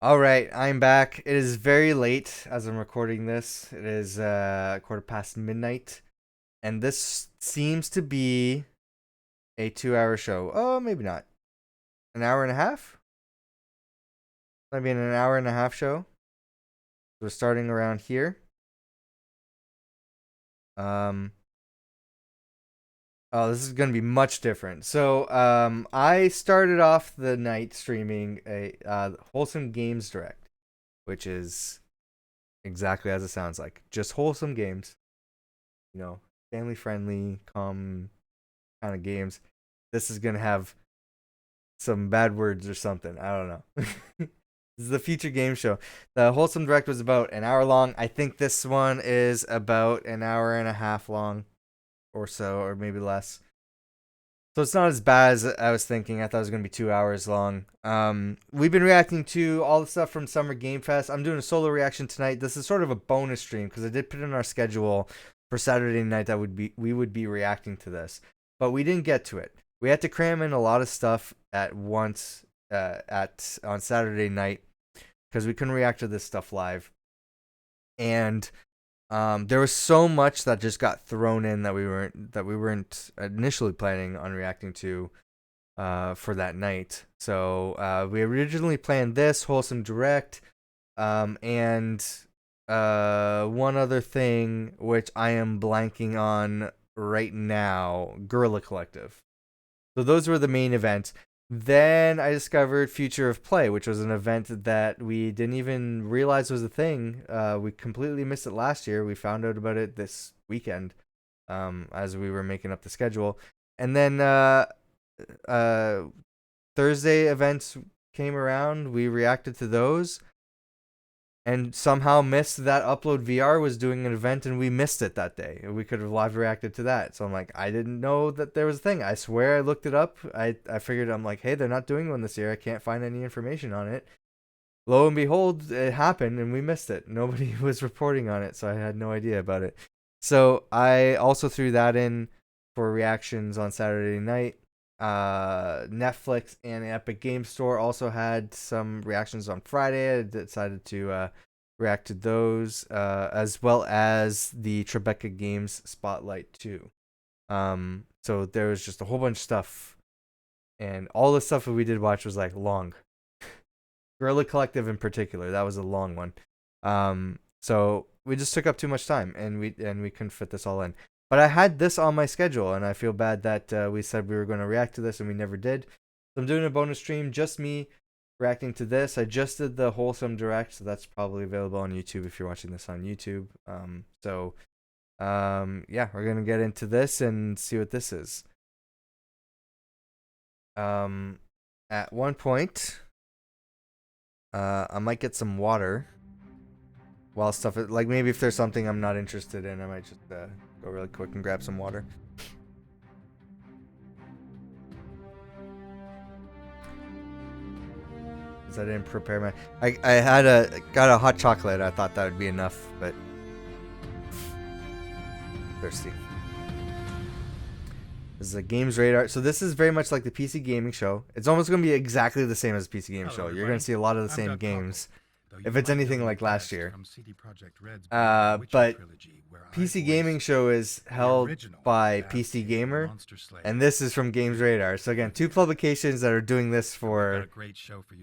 All right, I'm back. It is very late as I'm recording this. It is quarter past midnight, and this seems to be a 2 hour show. Oh, maybe not. An hour and a half? I mean, an hour and a half show. We're starting around here. Um, oh, this is going to be much different. So, I started off the night streaming a wholesome games direct, which is exactly as it sounds like, just wholesome games. You know, family friendly, calm kind of games. This is gonna have some bad words or something. I don't know. This is the future game show. The wholesome direct was about an hour long. I think this one is about an hour and a half long, or so, or maybe less. So it's not as bad as I was thinking. I thought it was gonna be 2 hours long. We've been reacting to all the stuff from Summer Game Fest. I'm doing a solo reaction tonight. This is sort of a bonus stream because I did put in our schedule for Saturday night that we would be reacting to this, but we didn't get to it. We had to cram in a lot of stuff at once at on Saturday night because we couldn't react to this stuff live, and there was so much that just got thrown in that we weren't initially planning on reacting to for that night. So we originally planned this wholesome direct, and one other thing which I am blanking on right now, Guerrilla Collective. So those were the main events. Then I discovered Future of Play, which was an event that we didn't even realize was a thing. We completely missed it last year. We found out about it this weekend, as we were making up the schedule. And then uh, Thursday events came around. We reacted to those and somehow missed that Upload VR was doing an event and we missed it that day. We could have live reacted to that. So I'm like, I didn't know that there was a thing. I swear I looked it up. I figured, I'm like, hey, they're not doing one this year. I can't find any information on it. Lo and behold, it happened and we missed it. Nobody was reporting on it, so I had no idea about it. So I also threw that in for reactions on Saturday night. Netflix and Epic Game Store also had some reactions on Friday. I decided to react to those, as well as the Tribeca Games Spotlight too. So there was just a whole bunch of stuff, and all the stuff that we did watch was like long. Guerrilla Collective in particular, that was a long one. So we just took up too much time, and we couldn't fit this all in. But I had this on my schedule, and I feel bad that we said we were going to react to this, and we never did. So I'm doing a bonus stream, just me reacting to this. I just did the wholesome direct, so that's probably available on YouTube if you're watching this on YouTube. Yeah, we're gonna get into this and see what this is. At one point, I might get some water while stuff like maybe if there's something I'm not interested in, I might just go really quick and grab some water. Cause I didn't prepare my. I had got a hot chocolate. I thought that would be enough, but thirsty. This is a games radar. So this is very much like the PC gaming show. It's almost gonna be exactly the same as the PC gaming show. You're gonna see a lot of the same games, if it's anything like last year. But PC Gaming Show is held by PC Gamer, and this is from Games Radar. So again, two publications that are doing this for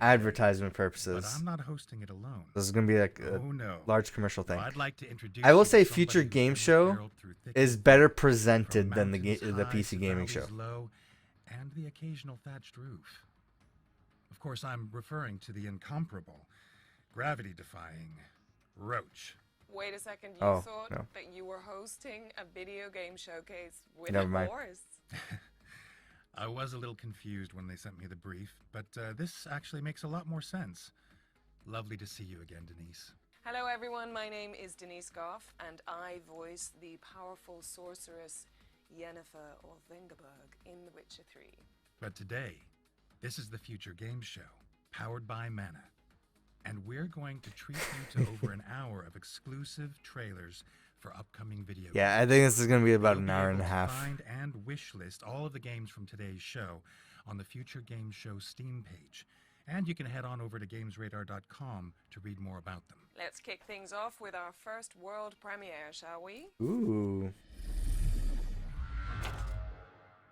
advertisement purposes. But I'm not hosting it alone. This is going to be like a large commercial thing. I'd like to introduce I will say Future Game Show is better presented than the PC Gaming Show. And the occasional thatched roof. Of course, I'm referring to the incomparable, gravity-defying Roach. Wait a second, you thought that you were hosting a video game showcase with a horse? I was a little confused when they sent me the brief, but this actually makes a lot more sense. Lovely to see you again, Denise. Hello everyone, my name is Denise Goff, and I voice the powerful sorceress Yennefer or Vengerberg in The Witcher 3. But today, this is the Future Games Show, powered by Mana. And we're going to treat you to over an hour of exclusive trailers for upcoming video games. Yeah, I think this is going to be about an hour and a half. Find and wish list all of the games from today's show on the Future Games Show Steam page. And you can head on over to gamesradar.com to read more about them. Let's kick things off with our first world premiere, shall we? Ooh.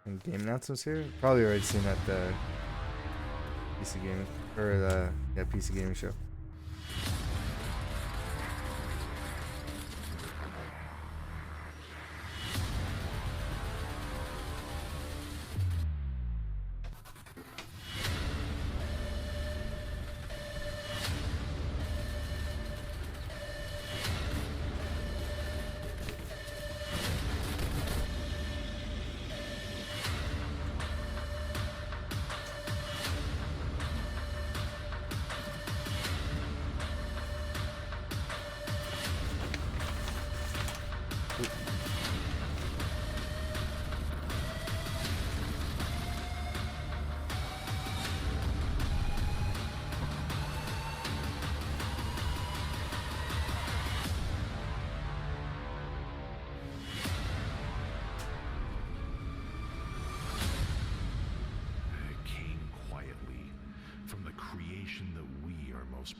And game announcements here? Probably already seen at the PC gaming or the PC gaming show.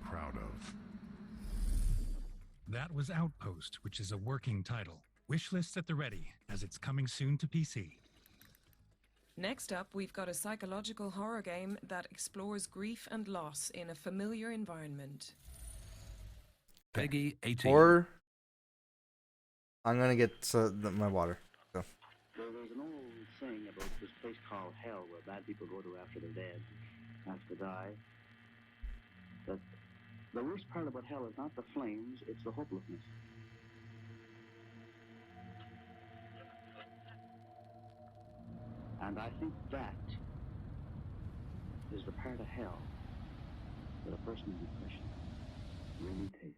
Proud of. That was Outpost, which is a working title. Wishlists at the ready, as it's coming soon to PC. Next up, we've got a psychological horror game that explores grief and loss in a familiar environment. Peggy 18. Or I'm gonna get my water. So. There's an old saying about this place called hell where bad people go to after they're dead, after die. But the worst part about hell is not the flames, it's the hopelessness. And I think that is the part of hell that a person in depression really takes.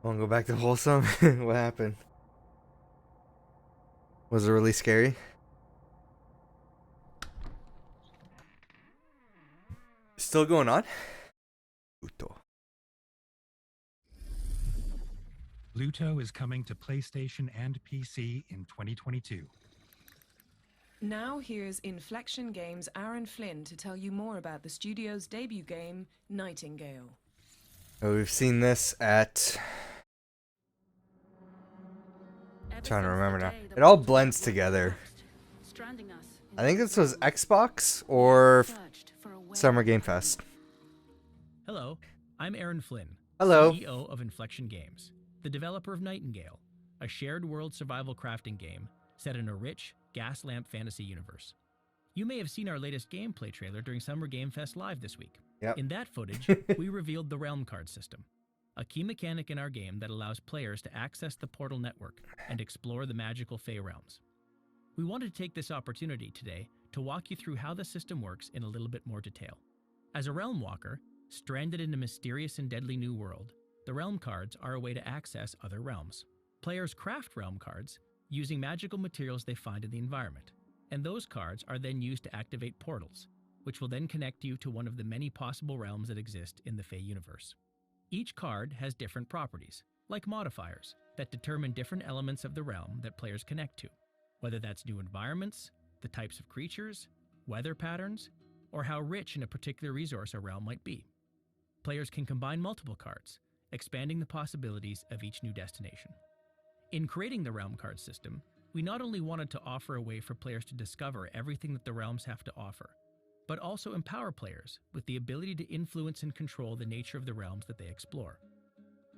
Want to go back to Wholesome? What happened? Was it really scary? Still going on? Luto is coming to PlayStation and PC in 2022. Now here's Inflection Games' Aaron Flynn to tell you more about the studio's debut game, Nightingale. Oh, we've seen this at... trying to remember now. It all blends together. I think this was Xbox or Summer Game Fest. Hello, I'm Aaron Flynn, Hello. CEO of Inflection Games, the developer of Nightingale, a shared world survival crafting game set in a rich, gas lamp fantasy universe. You may have seen our latest gameplay trailer during Summer Game Fest Live this week. Yep. In that footage, we revealed the Realm Card system, a key mechanic in our game that allows players to access the Portal network and explore the magical Fey realms. We wanted to take this opportunity today to walk you through how the system works in a little bit more detail. As a Realm Walker, stranded in a mysterious and deadly new world, the Realm Cards are a way to access other realms. Players craft Realm Cards using magical materials they find in the environment, and those cards are then used to activate portals, which will then connect you to one of the many possible realms that exist in the Fey universe. Each card has different properties, like modifiers, that determine different elements of the realm that players connect to, whether that's new environments, the types of creatures, weather patterns, or how rich in a particular resource a realm might be. Players can combine multiple cards, expanding the possibilities of each new destination. In creating the Realm Card system, we not only wanted to offer a way for players to discover everything that the realms have to offer, but also empower players with the ability to influence and control the nature of the realms that they explore.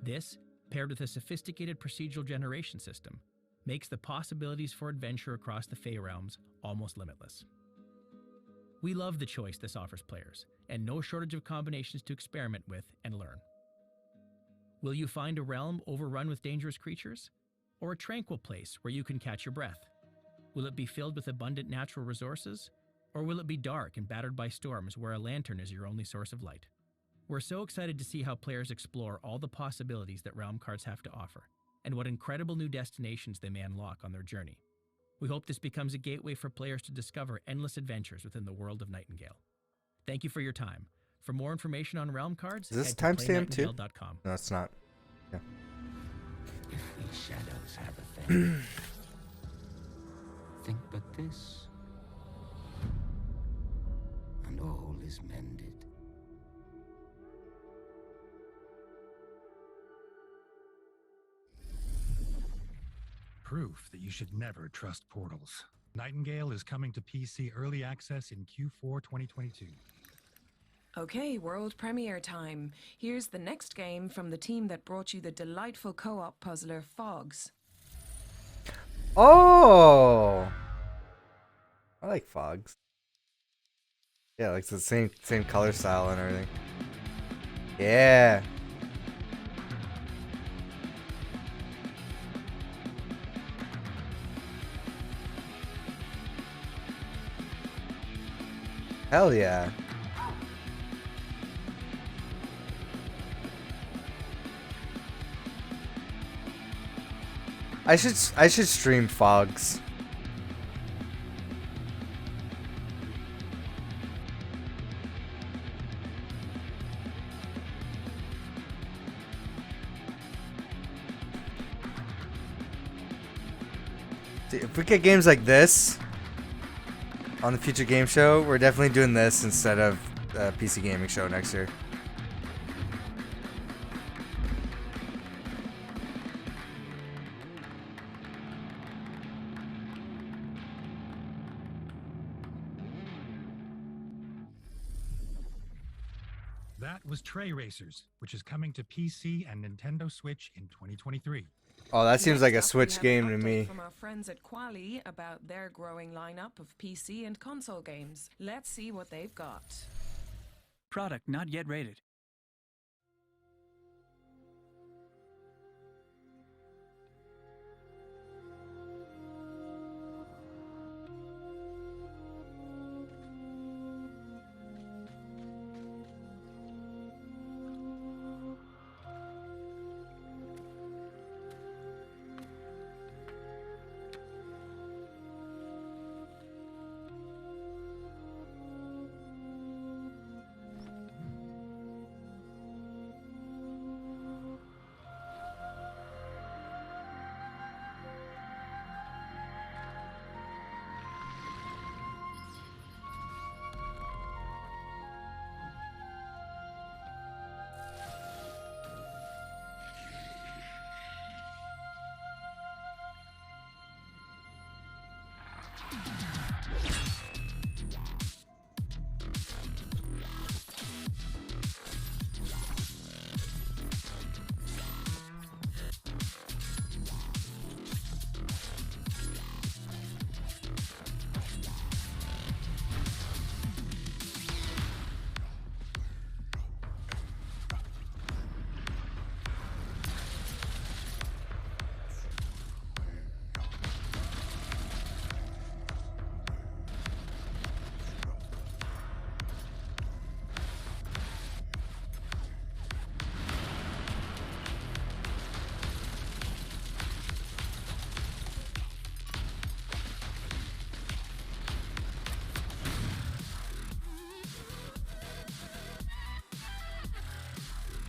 This, paired with a sophisticated procedural generation system, makes the possibilities for adventure across the Fey realms almost limitless. We love the choice this offers players, and no shortage of combinations to experiment with and learn. Will you find a realm overrun with dangerous creatures? Or a tranquil place where you can catch your breath? Will it be filled with abundant natural resources? Or will it be dark and battered by storms where a lantern is your only source of light? We're so excited to see how players explore all the possibilities that realm cards have to offer, and what incredible new destinations they may unlock on their journey. We hope this becomes a gateway for players to discover endless adventures within the world of Nightingale. Thank you for your time. For more information on realm cards, Is this head to timestamp too? playnightingale.com. No, it's not. Yeah. If these shadows have a thing, think but this, and all is mended. Proof that you should never trust portals. Nightingale is coming to PC early access in Q4 2022. Okay, world premiere time. Here's the next game from the team that brought you the delightful co-op puzzler Fogs. Oh, I like Fogs. Yeah, like the same color style and everything. Yeah. Hell yeah. I should stream Fogs. If we get games like this on the future game show, we're definitely doing this instead of PC gaming show next year. That was Tray Racers, which is coming to PC and Nintendo Switch in 2023. Oh, that seems like a Next up, Switch we have game an to update me. from our friends at Quali about their growing lineup of PC and console games. Let's see what they've got. Product not yet rated.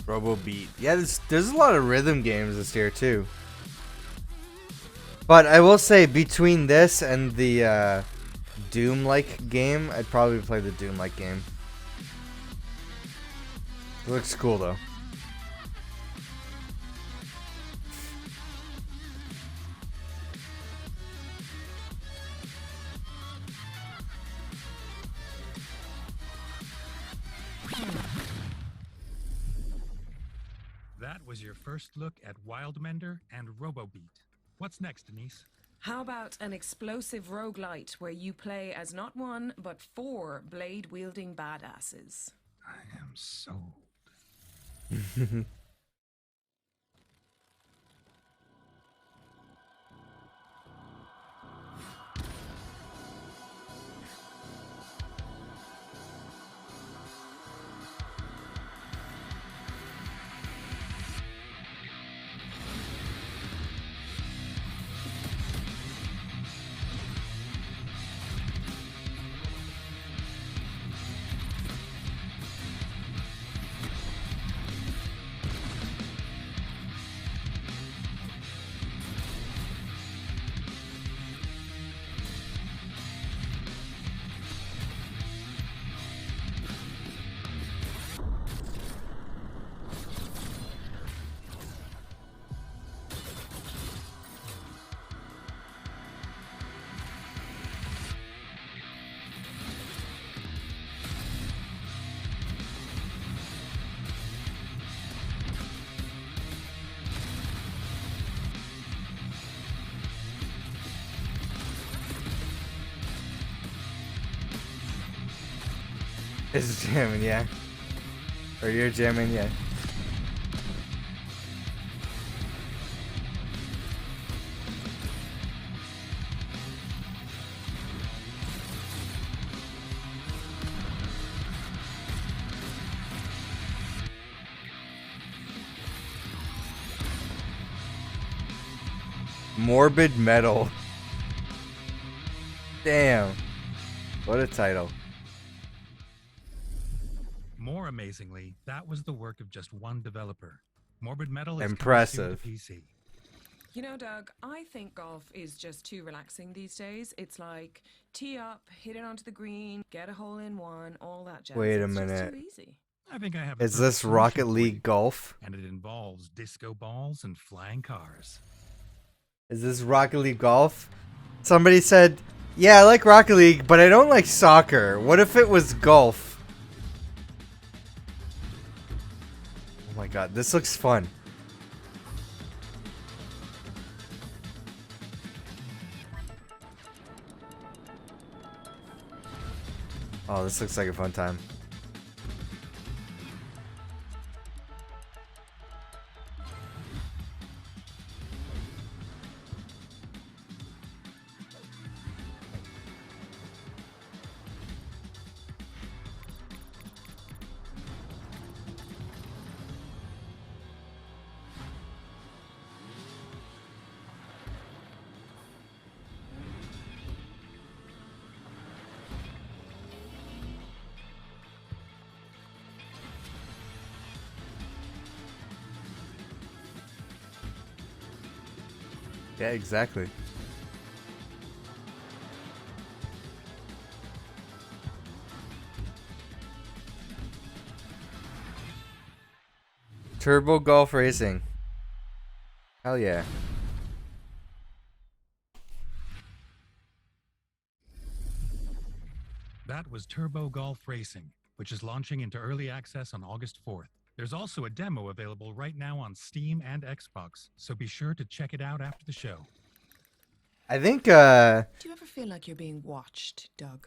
Robobeat. Yeah, there's a lot of rhythm games this year too. But I will say, between this and the Doom-like game, I'd probably play the Doom-like game. It looks cool though. That was your first look at Wildmender and Robobeat. What's next, Denise? How about an explosive roguelite where you play as not one, but 4 blade-wielding badasses? I am sold. It's jamming, yeah. Or you're jamming, yeah. Morbid Metal. Damn. What a title. More amazingly, that was the work of just one developer. Morbid Metal is Impressive. coming soon to PC. You know, Doug, I think golf is just too relaxing these days. It's like tee up, hit it onto the green, get a hole in one, all that jazz. Wait a It's just minute. too easy. I think I have a Is perfect this solution Rocket for you. League Golf? And it involves disco balls and flying cars. Is this Rocket League Golf? Somebody said, yeah, I like Rocket League, but I don't like soccer. What if it was golf? Oh my god, this looks fun. Oh, this looks like a fun time. Yeah, exactly. Turbo Golf Racing. Hell yeah. That was Turbo Golf Racing, which is launching into early access on August 4th. There's also a demo available right now on Steam and Xbox, so be sure to check it out after the show. I think Do you ever feel like you're being watched, Doug?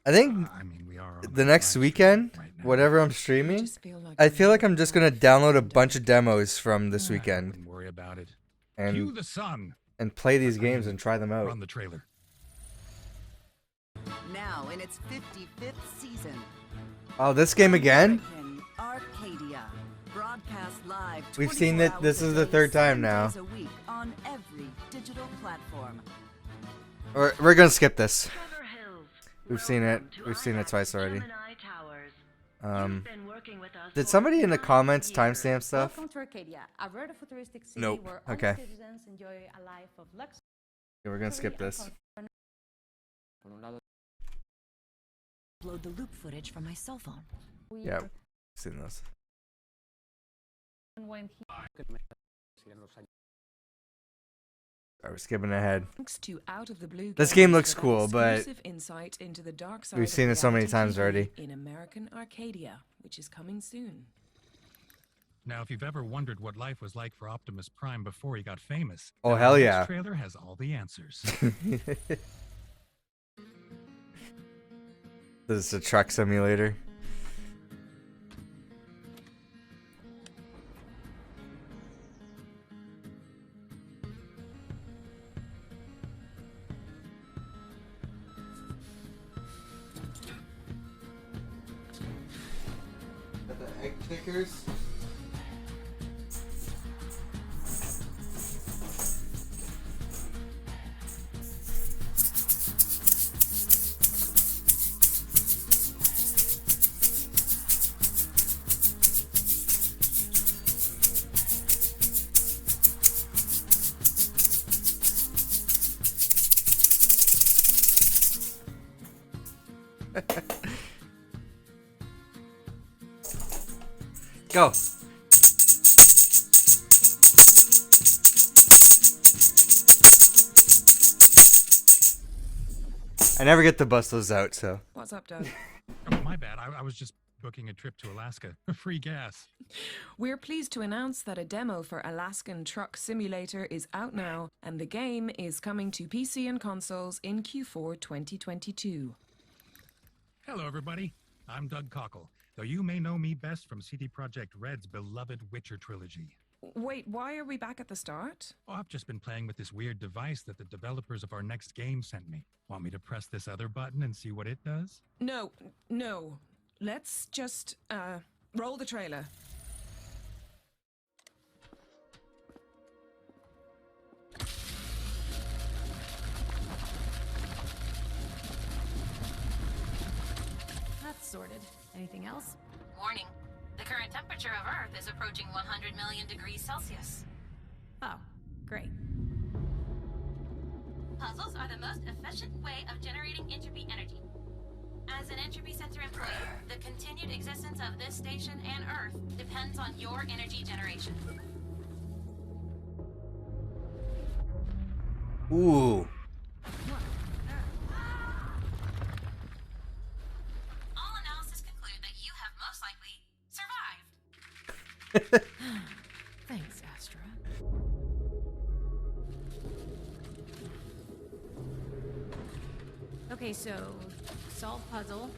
I mean, we are on the next live weekend, stream right now. whatever I'm I streaming, just feel like I feel like I'm just gonna download a bunch of demos from this I weekend wouldn't worry about it. Cue and the sun. play these games and try them out. Run the trailer. Now in its 55th season. Oh, this game again? American Arcadia. Broadcast live. We've seen 24 it. This hours is a the day, third time 7 now. days a week on every digital platform. We're gonna skip this. Trevor Hills, We've seen it. welcome to We've seen it IMAX twice already. Gemini Towers. You've been working with us Did for somebody in the 9 comments years. timestamp stuff? Welcome to Arcadia, a very futuristic city Nope. where all Okay. citizens enjoy a life of luxury. Yeah, we're gonna skip this. Upload the loop footage from my cell phone. Yeah, we've seen this. When he Alright, we're skipping ahead. Thanks to Out of the Blue This Games game looks for that cool, but exclusive insight into the dark side we've of seen it so many reality times TV already. in American Arcadia, which is coming soon. Now, if you've ever wondered what life was like for Optimus Prime before he got famous, Oh, now hell this yeah. trailer has all the answers. This is a truck simulator. Got the egg tickers. Go. I never get to bust those out, so. What's up, Doug? Oh, my bad. I was just booking a trip to Alaska. Free gas. We're pleased to announce that a demo for Alaskan Truck Simulator is out now, and the game is coming to PC and consoles in Q4 2022. Hello, everybody. I'm Doug Cockle, though you may know me best from CD Projekt Red's beloved Witcher trilogy. Wait, why are we back at the start? Oh, I've just been playing with this weird device that the developers of our next game sent me. Want me to press this other button and see what it does? No. Let's just, roll the trailer. That's sorted. Anything else? Warning. The current temperature of Earth is approaching 100 million degrees Celsius. Oh, great. Puzzles are the most efficient way of generating entropy energy. As an Entropy Center employee, the continued existence of this station and Earth depends on your energy generation. Ooh. All analysis conclude that you have most likely survived. Thanks, Astra. Okay, so solve puzzle,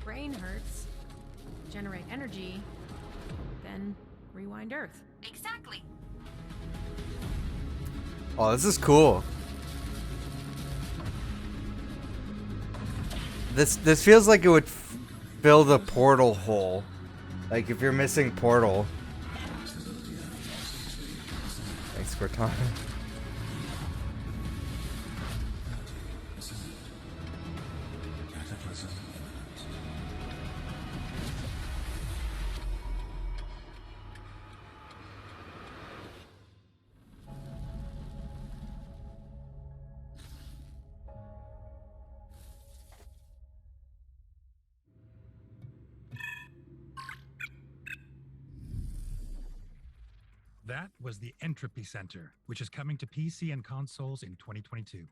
brain hurts, generate energy, then rewind Earth. Exactly. Oh, this is cool. This feels like it would fill the portal hole. Like if you're missing Portal. Thanks, Cortana. That was the Entropy Center, which is coming to PC and consoles in 2022.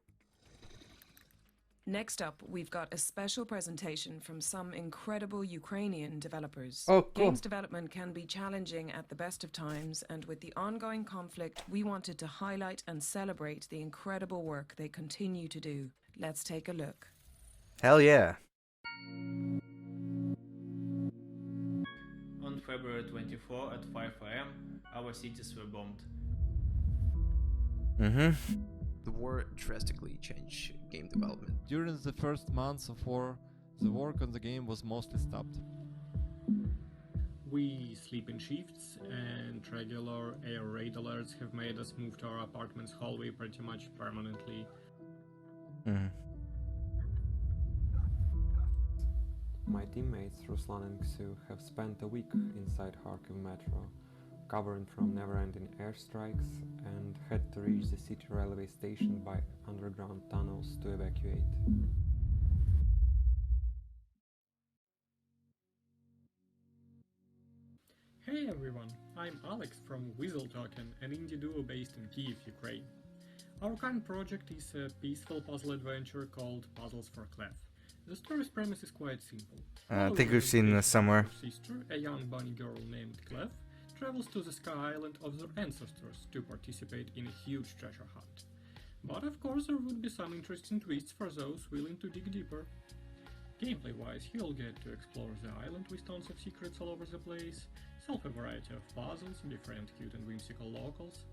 Next up, we've got a special presentation from some incredible Ukrainian developers. Oh, cool. Games development can be challenging at the best of times, and with the ongoing conflict, we wanted to highlight and celebrate the incredible work they continue to do. Let's take a look. Hell yeah. On February 24 at 5 am, our cities were bombed. The war drastically changed game development. During the first months of war, the work on the game was mostly stopped. We sleep in shifts, and regular air raid alerts have made us move to our apartment's hallway pretty much permanently. My teammates Ruslan and Ksu have spent a week inside Kharkiv metro, covering from never-ending airstrikes, and had to reach the city railway station by underground tunnels to evacuate. Hey everyone, I'm Alex from Weasel Token, an indie duo based in Kyiv, Ukraine. Our current project is a peaceful puzzle adventure called Puzzles for Clef. The story's premise is quite simple. I think we've seen this somewhere. Sister, a young bunny girl named Clef, travels to the Sky Island of their ancestors to participate in a huge treasure hunt. But of course there would be some interesting twists for those willing to dig deeper. Gameplay-wise, you'll get to explore the island with tons of secrets all over the place, solve a variety of puzzles, befriend cute and whimsical locals.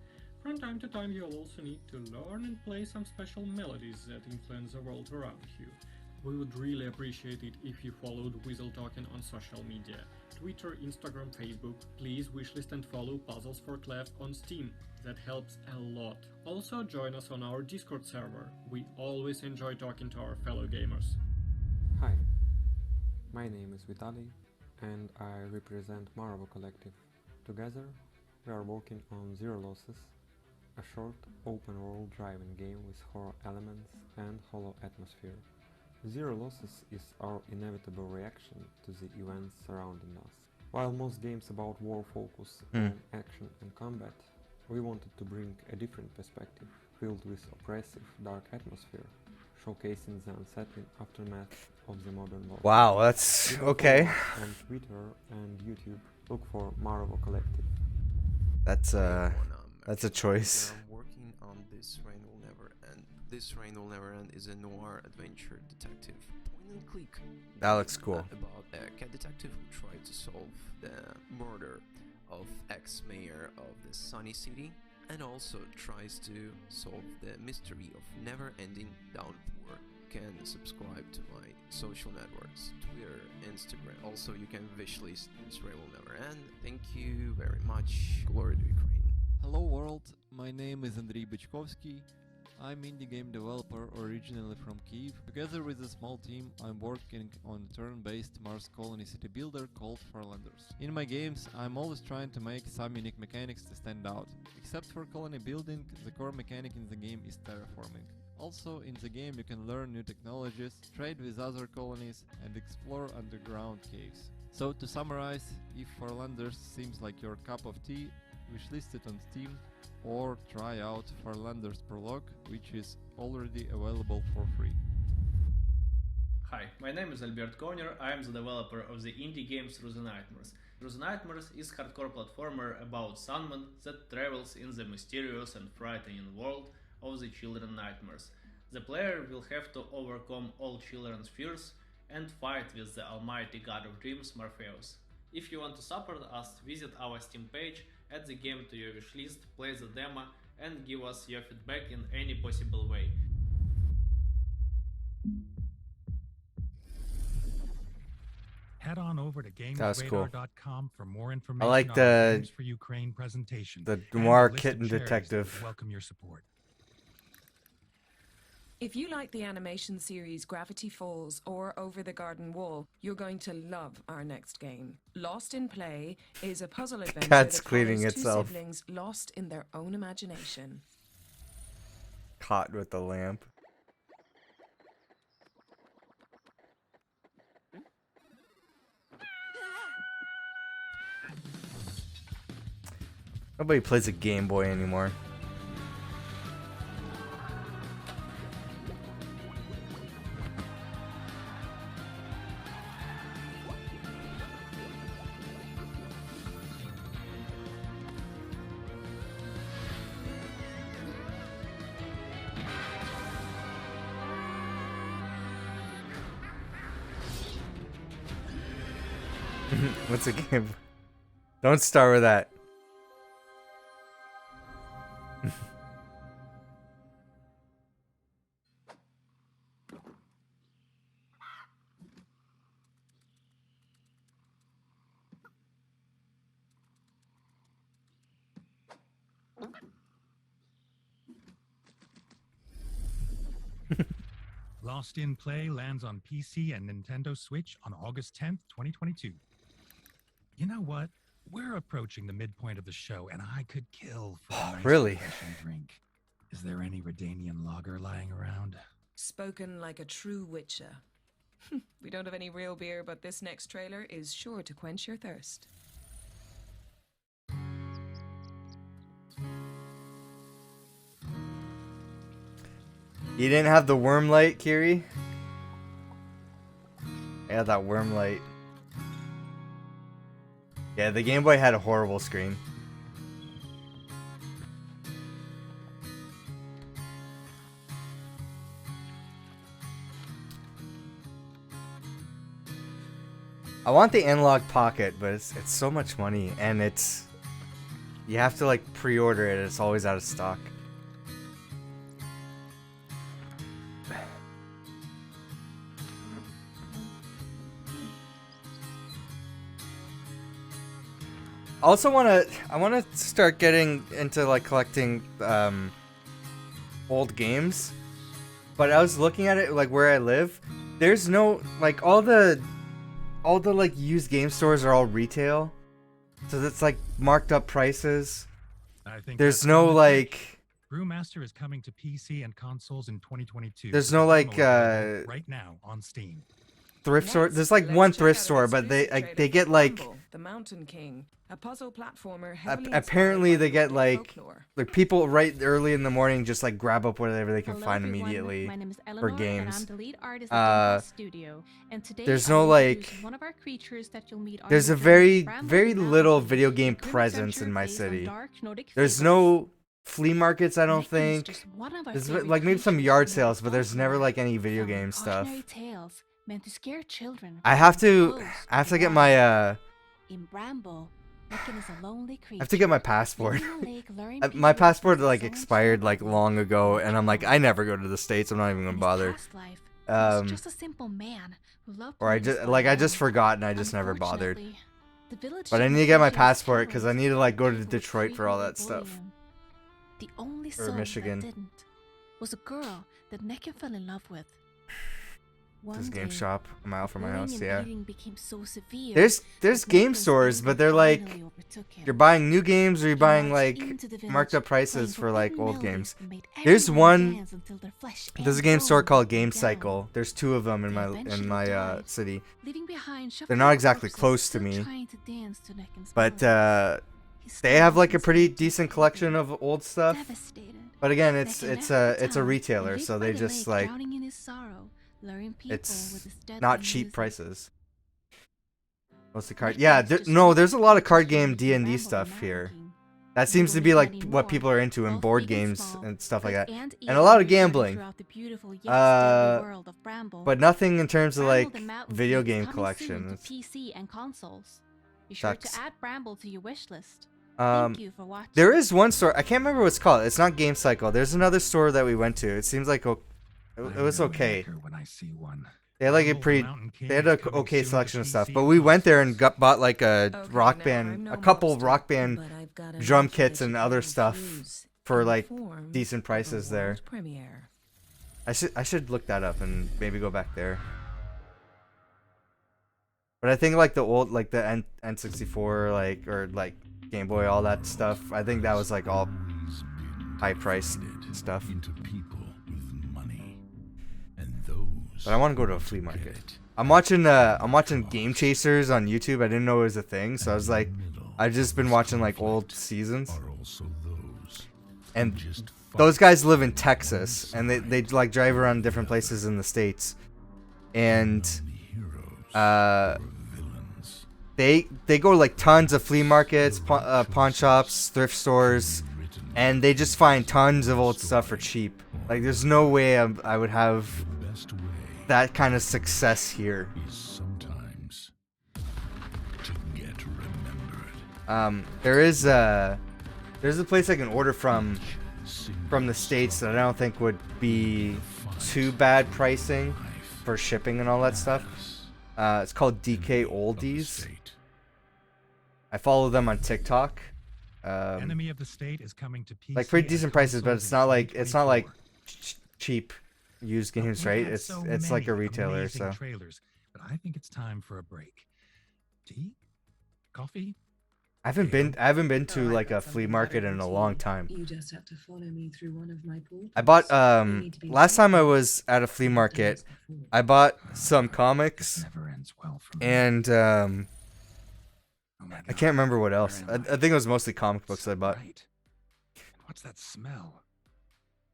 From time to time you'll also need to learn and play some special melodies that influence the world around you. We would really appreciate it if you followed Weasel Talking on social media. Twitter, Instagram, Facebook. Please wishlist and follow Puzzles for Clef on Steam. That helps a lot. Also join us on our Discord server. We always enjoy talking to our fellow gamers. Hi, my name is Vitaly and I represent Guerrilla Collective. Together we are working on Zero Losses, a short open-world driving game with horror elements and hollow atmosphere. Zero Losses is our inevitable reaction to the events surrounding us. While most games about war focus on action and combat, we wanted to bring a different perspective, filled with oppressive, dark atmosphere, showcasing the unsettling aftermath of the modern war. Wow, that's okay. On Twitter and YouTube, look for Marvel Collective. That's a choice. I'm working on This Rain Will Never End. This Rain Will Never End is a noir adventure detective point and click. That looks cool. About a cat detective who tried to solve the murder of ex-mayor of the Sunny City and also tries to solve the mystery of never-ending downpour. You can subscribe to my social networks, Twitter, Instagram. Also, you can wishlist This Rain Will Never End. Thank you very much. Glory to Ukraine. Hello world, my name is Andriy Bychkovsky. I'm indie game developer originally from Kyiv. Together with a small team, I'm working on a turn-based Mars colony city builder called Farlanders. In my games, I'm always trying to make some unique mechanics to stand out. Except for colony building, the core mechanic in the game is terraforming. Also, in the game you can learn new technologies, trade with other colonies, and explore underground caves. So to summarize, if Farlanders seems like your cup of tea, wishlist it on Steam, or try out Farlanders Prologue, which is already available for free. Hi, my name is Albert Konyer. I am the developer of the indie game Through the Nightmares. Through the Nightmares is a hardcore platformer about Sandman that travels in the mysterious and frightening world of the children's nightmares. The player will have to overcome all children's fears and fight with the almighty god of dreams, Morpheus. If you want to support us, visit our Steam page, add the game to your wishlist, play the demo, and give us your feedback in any possible way. Head on over to gamesradar.com for more information I like on the Games for Ukraine presentation. the and noir a list of kitten charities detective. that welcome your support. If you like the animation series Gravity Falls or Over the Garden Wall, you're going to love our next game. Lost in Play is a puzzle adventure Cat's that cleaning follows two itself. siblings lost in their own imagination. Caught with the lamp. Nobody plays a Game Boy anymore. What's a game? Don't start with that. Lost in Play lands on PC and Nintendo Switch on August 10th, 2022. You know what? We're approaching the midpoint of the show, and I could kill for a nice really? refreshing drink. Is there any Redanian lager lying around? Spoken like a true witcher. We don't have any real beer, but this next trailer is sure to quench your thirst. You didn't have the worm light, Kiri? Yeah, that worm light. Yeah, the Game Boy had a horrible screen. I want the Analog Pocket, but it's so much money, and you have to like pre-order it. It's always out of stock. I want to start getting into like collecting old games. But I was looking at it like where I live, there's no like all the like used game stores are all retail. So that's like marked up prices. I think there's no like Brewmaster is coming to PC and consoles in 2022. There's no like right now on Steam. Thrift store. There's like one thrift store, but they get like Bramble, the Mountain King, a puzzle platformer apparently they get like people right early in the morning just like grab up whatever they can find immediately for games. And I'm the lead artist at Studio, and today there's I no will like introduce one of our creatures that you'll meet on there's your a journey. very Bramble little Mountain, video game a Guerrilla presence Center in my based on city. dark Nordic There's fables. no flea markets, I don't Nightingale is think. just one of our There's favorite like maybe some creatures yard in sales, but there's never folklore. like any video From game stuff. cautionary tales meant to scare children I have from to close I have the to get water. my In Bramble, Nightingale is a lonely creature. I have to get my passport. Living in a lake, luring My people passport with like his own expired shadow. like long ago, and I'm like I never go to the States. I'm not even gonna In his bother. past life, he was just a simple man who loved playing his I just violin. forgot and I just never bothered. Unfortunately, the village But I in need to get my which he was passport because I terrorized need to like go to would Detroit for all that frequently bully stuff. him. The only Or son Michigan. that didn't was a girl that Nick fell in love with. This One game day, shop a mile from my bullying house. and Yeah. beating became so severe There's that game Nick's stores, anger but they're like finally overtook him. you're buying new games or you're He buying marched like into the village, marked up playing prices for like forbidden old melodies games. that made There's everyone one. dance until their flesh There's a and game store bones called broke Game down. Cycle. There's two of them in They my eventually died, city. leaving behind They're shuffling not exactly corpses close to still me, trying to dance to Nick's but melody. they have like a pretty decent collection of old stuff. Devastated, But again, Nick it's left it's the a it's a town retailer, and so lived by they the just lake, like drowning in his sorrow, luring people with it's his deadly not cheap music. prices. What's the card? Yeah, no, there's a lot of card game D&D stuff here. That seems to be like what people are into in board games and stuff like that, and a lot of gambling. But nothing in terms of like video game collection. PC and consoles. Be sure Sucks. to add Bramble to your wish list. Thank you for watching. There is one store. I can't remember what it's called. It's not Game Cycle. There's another store that we went to. It seems like it was okay. When I see one. They had like they had a okay selection of stuff. But we went there and bought like a rock band, a couple rock band drum kits and other stuff for like decent prices there. I should look that up and maybe go back there. But I think like the old like the N64 like or like Game Boy, all that stuff, I think that was like all high priced stuff. But I want to go to a flea market. I'm watching Game Chasers on YouTube. I didn't know it was a thing, so I was like, I've just been watching like old seasons. And those guys live in Texas, and they like drive around different places in the States. And they go to like tons of flea markets, pawn shops, thrift stores, and they just find tons of old stuff for cheap. Like there's no way I would have that kind of success here. There's a place I can order from the States that I don't think would be too bad pricing for shipping and all that stuff. It's called DK Oldies. I follow them on TikTok. Enemy of the State is coming to PC like pretty decent prices, but it's not like cheap used Well, games, we've right? had It's so like a many retailer, amazing so trailers, but I think it's time for a break. Tea? Coffee? I haven't been to like a flea market in a long time. You just have to follow me through one of my portals. I bought last time I was at a flea market, I bought some comics and I can't remember what else. I think it was mostly comic books I bought. What's that smell?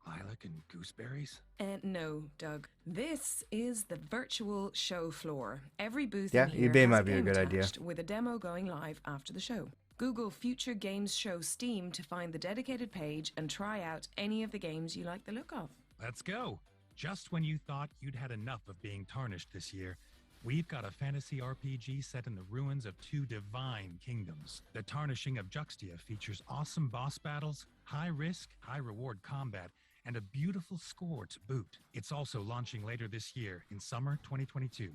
Lilac and gooseberries? No, Doug. This is the virtual show floor. Every booth Yeah, in here eBay has might a be a game good idea. attached with a demo going live after the show. Google Future Games Show Steam to find the dedicated page and try out any of the games you like the look of. Let's go. Just when you thought you'd had enough of being tarnished this year, we've got a fantasy RPG set in the ruins of two divine kingdoms. The Tarnishing of Juxtia features awesome boss battles, high risk, high reward combat, and a beautiful score to boot. It's also launching later this year in summer 2022.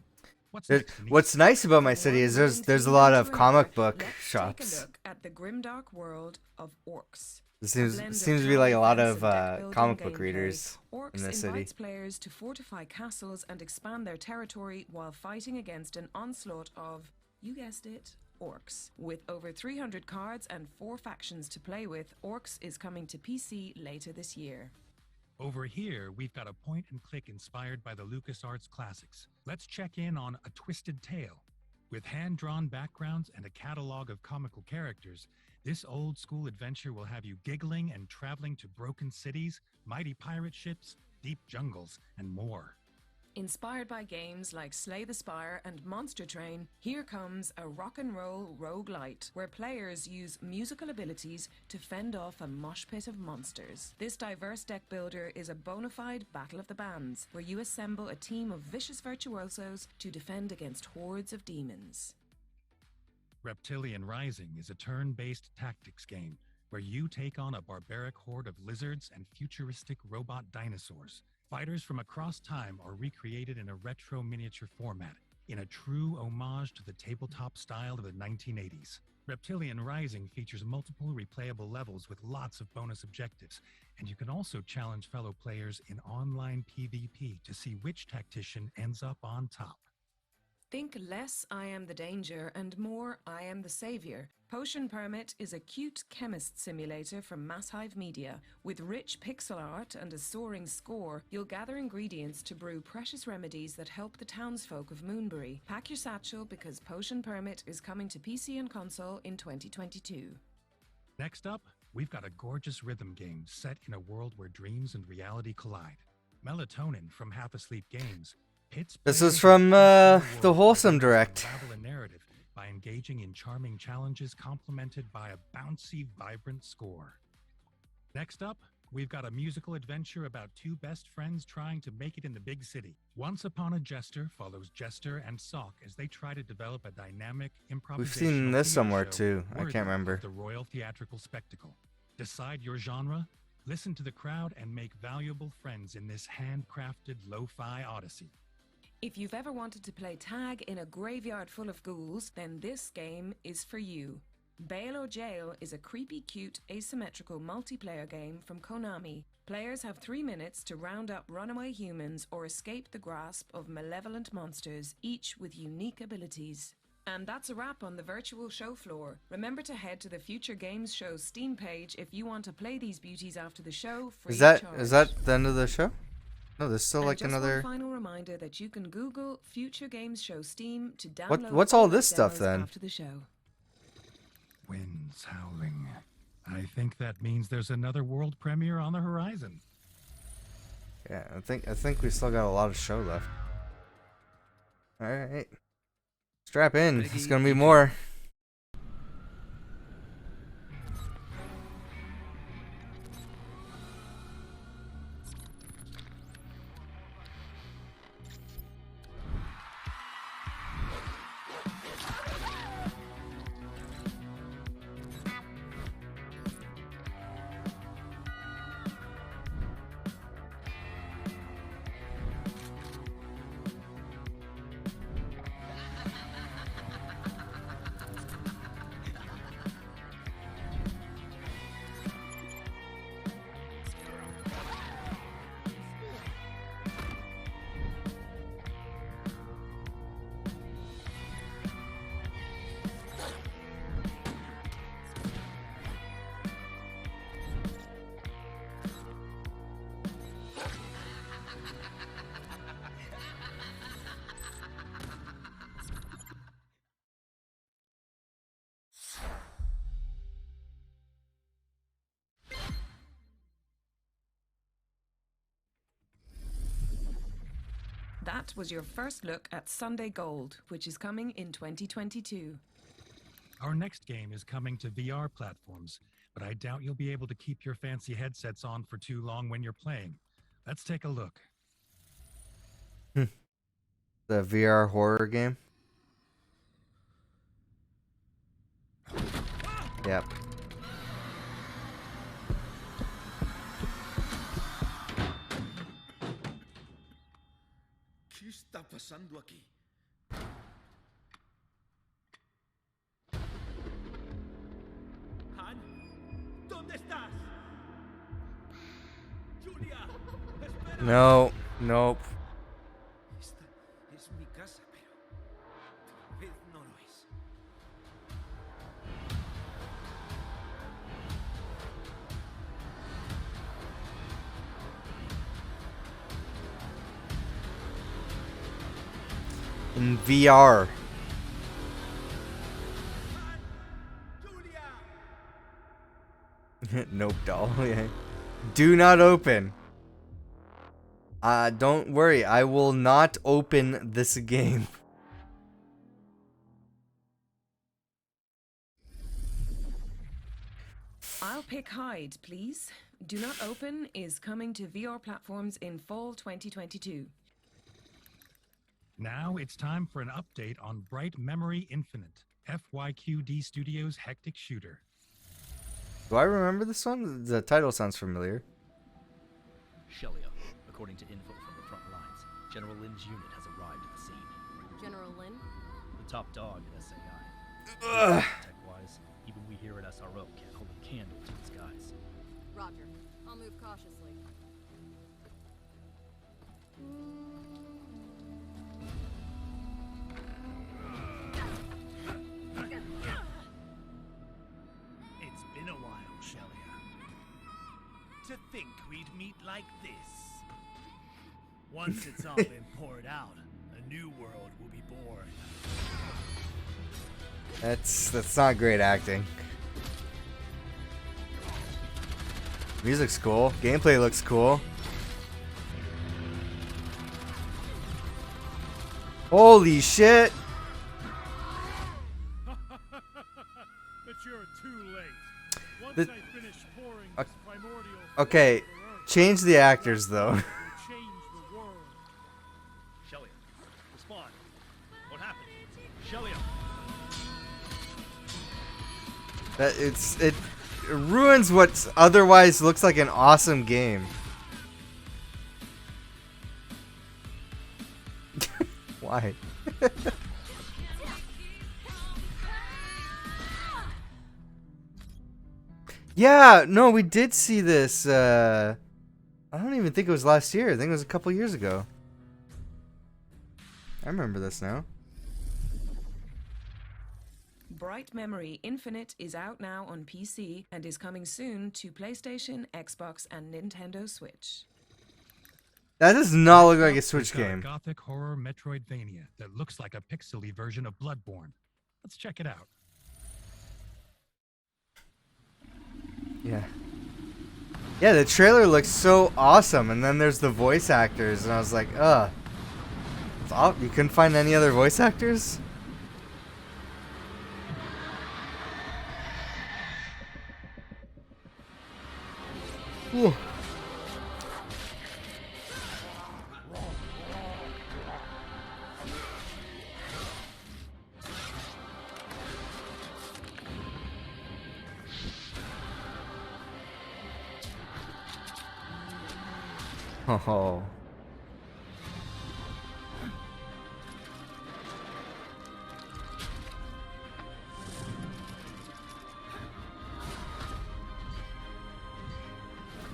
What's nice about my city is there's a lot of comic book shops. Take a look at the grimdark world of Orcs. It seems to be like a lot of comic book readers in this city. Invites players to fortify castles and expand their territory while fighting against an onslaught of, you guessed it, Orcs. With over 300 cards and 4 factions to play with, Orcs is coming to PC later this year. Over here, we've got a point-and-click inspired by the LucasArts classics. Let's check in on A Twisted Tale. With hand-drawn backgrounds and a catalog of comical characters, this old-school adventure will have you giggling and traveling to broken cities, mighty pirate ships, deep jungles, and more. Inspired by games like Slay the Spire and Monster Train, here comes a rock and roll roguelite where players use musical abilities to fend off a mosh pit of monsters. This diverse deck builder is a bona fide battle of the bands where you assemble a team of vicious virtuosos to defend against hordes of demons. Reptilian Rising is a turn-based tactics game where you take on a barbaric horde of lizards and futuristic robot dinosaurs. Fighters from across time are recreated in a retro miniature format, in a true homage to the tabletop style of the 1980s. Reptilian Rising features multiple replayable levels with lots of bonus objectives, and you can also challenge fellow players in online PvP to see which tactician ends up on top. Think less I am the danger and more I am the savior. Potion Permit is a cute chemist simulator from Mass Hive Media. With rich pixel art and a soaring score, you'll gather ingredients to brew precious remedies that help the townsfolk of Moonbury. Pack your satchel because Potion Permit is coming to PC and console in 2022. Next up, we've got a gorgeous rhythm game set in a world where dreams and reality collide. Melatonin from Half Asleep Games pits This players is from in the Wholesome Direct. unravel a narrative by engaging in charming challenges complemented by a bouncy, vibrant score. Next up, we've got a musical adventure about two best friends trying to make it in the big city. Once Upon a Jester follows Jester and Sock as they try to develop a dynamic improvisational We've seen this theater somewhere show too. I worthy can't remember. of the Royal Theatrical Spectacle. Decide your genre, listen to the crowd, and make valuable friends in this handcrafted lo-fi odyssey. If you've ever wanted to play tag in a graveyard full of ghouls, then this game is for you. Bail or Jail is a creepy, cute, asymmetrical multiplayer game from Konami. Players have 3 minutes to round up runaway humans or escape the grasp of malevolent monsters, each with unique abilities. And that's a wrap on the virtual show floor. Remember to head to the Future Games Show Steam page if you want to play these beauties after the show free Is of charge. that the end of the show? No, there's still And like just another. one final reminder that you can Google Future Games Show Steam to download What's all all the this stuff demos then? after the show. Winds howling. I think that means there's another world premiere on the horizon. Yeah, I think we still got a lot of show left. All right, strap in. It's gonna be more. That was your first look at Sunday Gold, which is coming in 2022. Our next game is coming to VR platforms, but I doubt you'll be able to keep your fancy headsets on for too long when you're playing. Let's take a look. The VR horror game? Yep. ¿Qué está pasando aquí? Han, ¿dónde estás? Julia, espera. No, nope. Esta es mi casa, pero tal vez no lo es. In VR. Nope, doll. Yeah. Do not open. Don't worry. I will not open this game. I'll pick Hide, please. Do Not Open is coming to VR platforms in fall 2022. Now it's time for an update on Bright Memory Infinite, FYQD Studios' hectic shooter. Do I remember this one? The title sounds familiar. Shelia, according to info from the front lines, General Lin's unit has arrived at the scene. General Lin? The top dog at SAI. Tech-wise, even we here at SRO can't hold a candle to these guys. Roger. I'll move cautiously. It's been a while, Shelia. To think we'd meet like this. Once it's all been poured out, a new world will be born. That's not great acting. Music's cool. Gameplay looks cool. Holy shit! But you're too late. Once I finish pouring this primordial Okay, change the actors though. change the world. Shelia, respond. What happened? Shelia! It ruins what otherwise looks like an awesome game. Why? Yeah, no, we did see this. I don't even think it was last year. I think it was a couple years ago. I remember this now. Bright Memory Infinite is out now on PC and is coming soon to PlayStation, Xbox, and Nintendo Switch. That does not look like a Switch We've got game. A gothic horror Metroidvania that looks like a pixely version of Bloodborne. Let's check it out. Yeah. Yeah, the trailer looks so awesome, and then there's the voice actors, and I was like, ugh. You couldn't find any other voice actors? Ooh. Oh.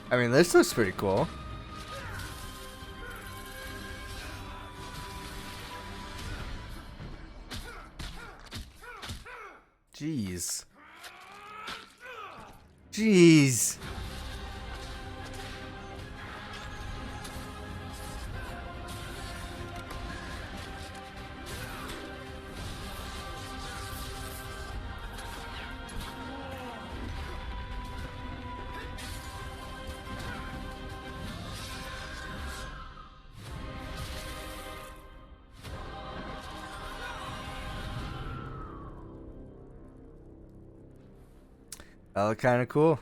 I mean, this looks pretty cool. Jeez. Jeez. That looked kind of cool.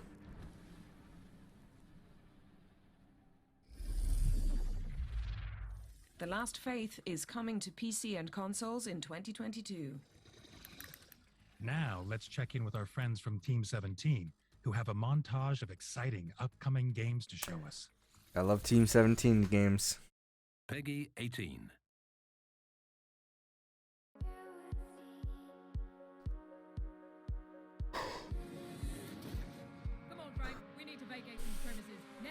The Last Faith is coming to PC and consoles in 2022. Now, let's check in with our friends from Team 17, who have a montage of exciting upcoming games to show us. I love Team 17 games. Peggy 18. Come on, Frank. We need to vacate these premises now.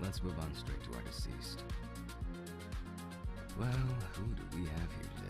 Let's move on straight to our deceased. Well, who do we have here today?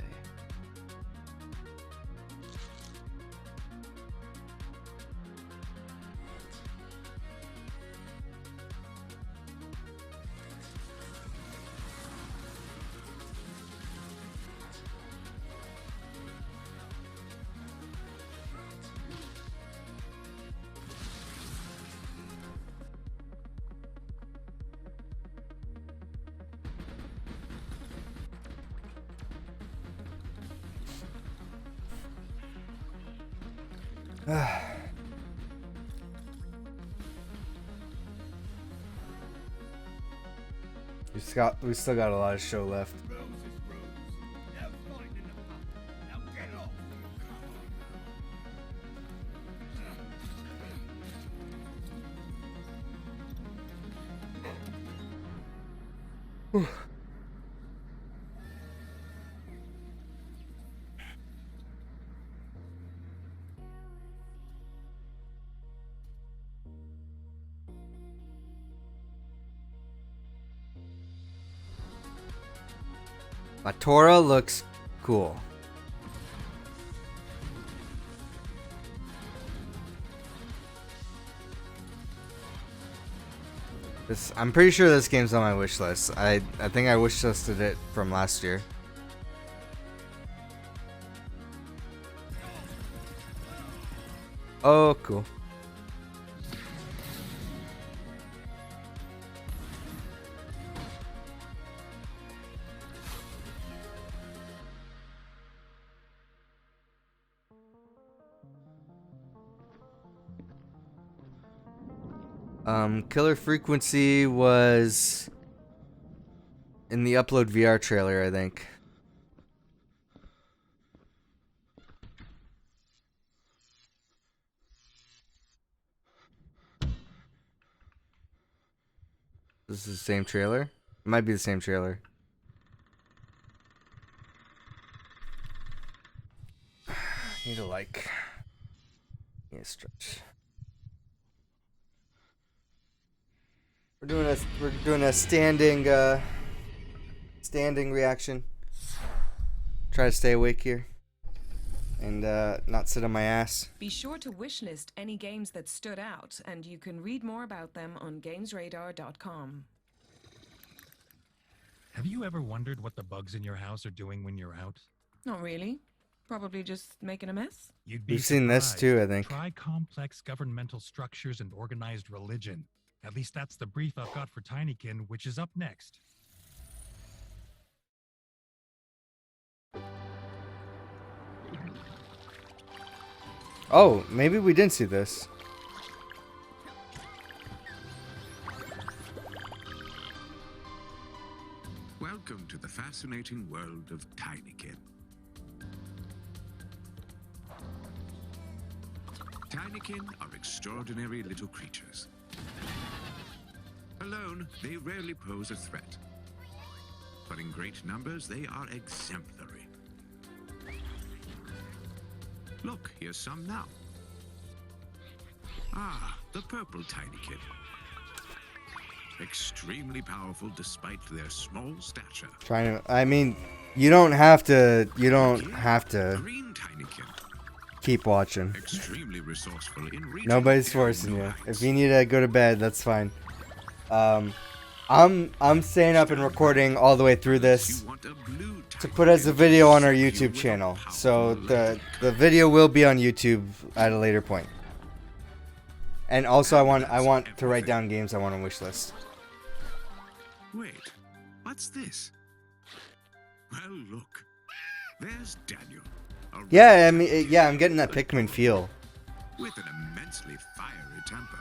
We still got a lot of show left. Matora looks cool. I'm pretty sure this game's on my wish list. I think I wish listed it from last year. Oh, cool. Killer Frequency was in the Upload VR trailer, I think. This is the same trailer? It might be the same trailer. Need to like. Yeah, stretch. We're doing a standing reaction. Try to stay awake here and not sit on my ass. Be sure to wishlist any games that stood out, and you can read more about them on gamesradar.com. Have you ever wondered what the bugs in your house are doing when you're out? Not really. Probably just making a mess. We've seen this too, I think. Try complex governmental structures and organized religion. At least that's the brief I've got for Tinykin, which is up next. Oh, maybe we didn't see this. Welcome to the fascinating world of Tinykin. Tinykin are extraordinary little creatures. Alone, they rarely pose a threat. But in great numbers, they are exemplary. Look, here's some now. Ah, the purple Tinykin. Extremely powerful despite their small stature. I mean, you don't have to Green Tinykin. keep watching. Extremely resourceful in reaching. Nobody's forcing you. If you need to go to bed, that's fine. I'm staying up and recording all the way through this to put as a video on our YouTube channel. So the video will be on YouTube at a later point. And also I want to write down games I want on wishlist. Wait, what's this? Well, look. There's Daniel. Yeah, I mean, yeah, I'm getting that Pikmin feel. With an immensely fiery temper.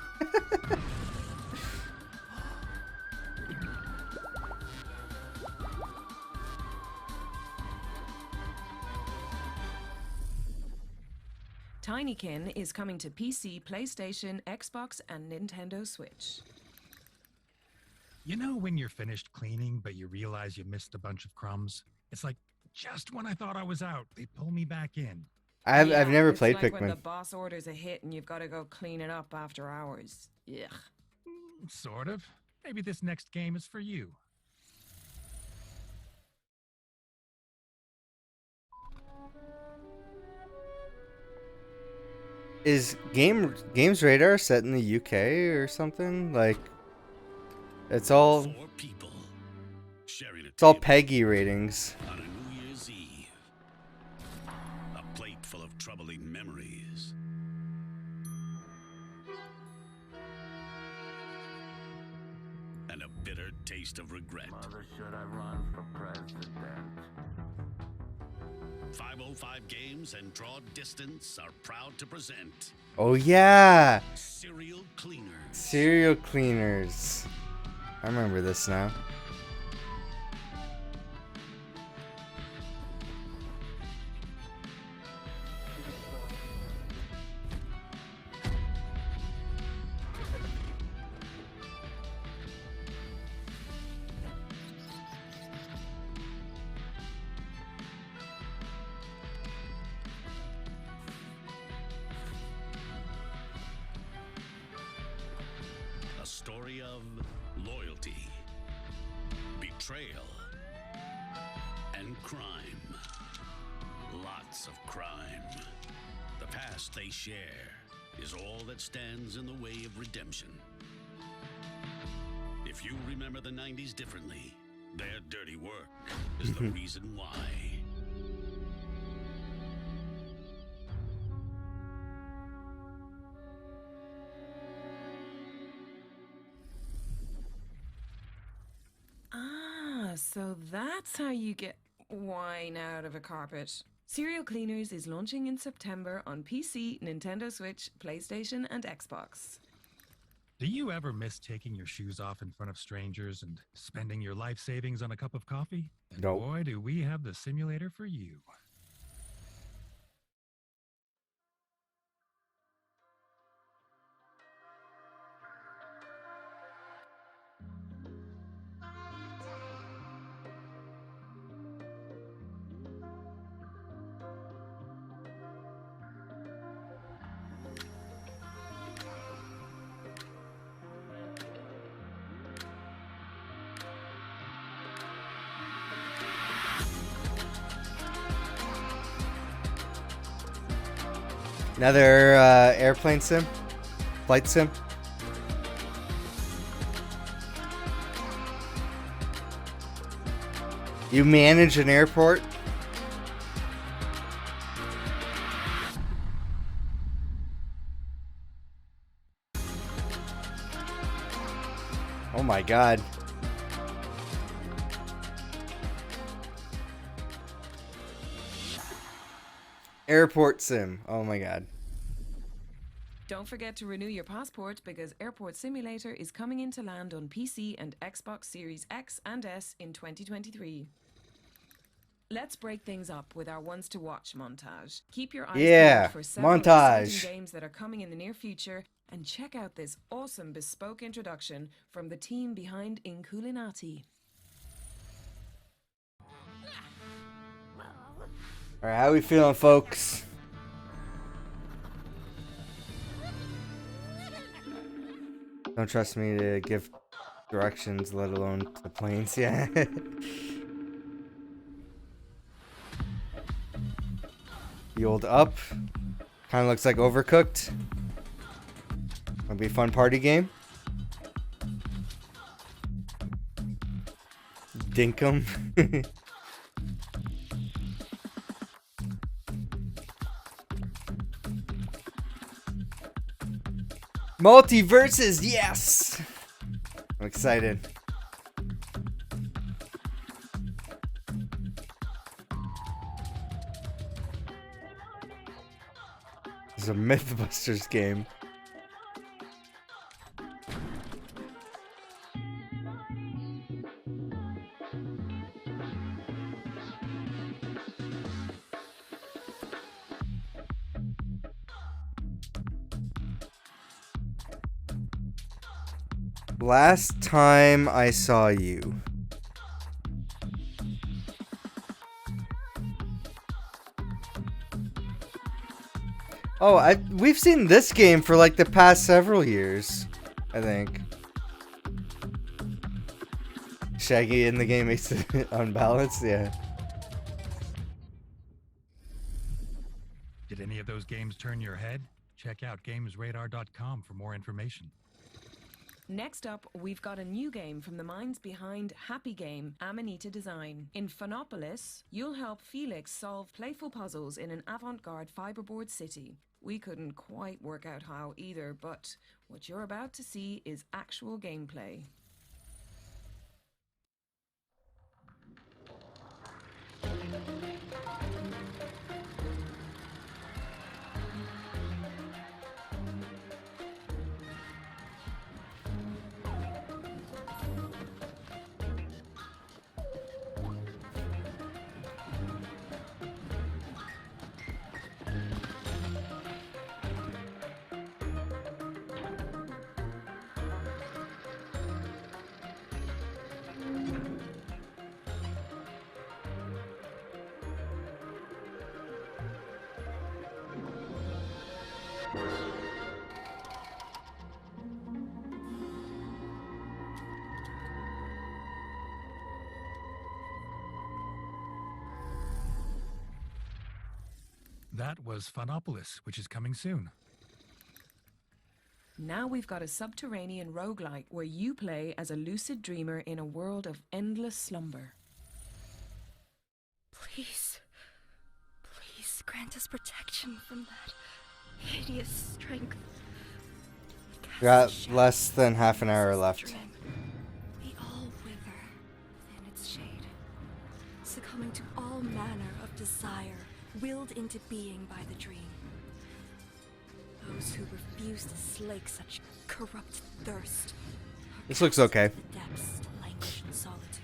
Tinykin is coming to PC, PlayStation, Xbox, and Nintendo Switch. You know when you're finished cleaning, but you realize you missed a bunch of crumbs? It's like, just when I thought I was out, they pull me back in. I've never played It's like Pikmin. when the boss orders a hit and you've got to go clean it up after hours. Ugh. Sort of. Maybe this next game is for you. Is Games Radar set in the UK or something? Like, it's all PEGI ratings. On a New Year's Eve, a plate full of troubling memories. And a bitter taste of regret. Mother, should I run for president? 505 Games and Draw Distance are proud to present Oh yeah, Serial Cleaners. Serial Cleaners. I remember this now. A story of loyalty, betrayal, and crime. Lots of crime. The past they share is all that stands in the way of redemption. If you remember the 90s differently, their dirty work is the reason why. So that's how you get wine out of a carpet. Serial Cleaners is launching in September on PC, Nintendo Switch, PlayStation, and Xbox. Do you ever miss taking your shoes off in front of strangers and spending your life savings on a cup of coffee? And Nope. boy, do we have the simulator for you. Another airplane sim? Flight sim? You manage an airport? Oh my god. Airport sim. Oh my god. Don't forget to renew your passport because Airport Simulator is coming into land on PC and Xbox Series X and S in 2023. Let's break things up with our ones to watch montage. Keep your eyes peeled for several montage. exciting games that are coming in the near future, and check out this awesome bespoke introduction from the team behind Inculinati. Alright, how we feeling, folks? Don't trust me to give directions, let alone to the planes. Yeah. The old up. Kind of looks like Overcooked. Gonna be a fun party game. Dinkum. Multiverses, yes! I'm excited. It's a Mythbusters game. Last time I saw you. Oh, we've seen this game for like the past several years, I think. Shaggy in the game makes it unbalanced, yeah. Did any of those games turn your head? Check out gamesradar.com for more information. Next up, we've got a new game from the minds behind Happy Game, Amanita Design. In Phonopolis, you'll help Felix solve playful puzzles in an avant-garde fiberboard city. We couldn't quite work out how either, but what you're about to see is actual gameplay. That was Phonopolis, which is coming soon. Now we've got a subterranean roguelike where you play as a lucid dreamer in a world of endless slumber. Please, please grant us protection from that hideous strength. Got less than half an hour left. We all wither within its shade, succumbing to all manner of desire willed into being by the dream. Those who refuse to slake such corrupt thirst. This looks okay. The depths to languish in solitude.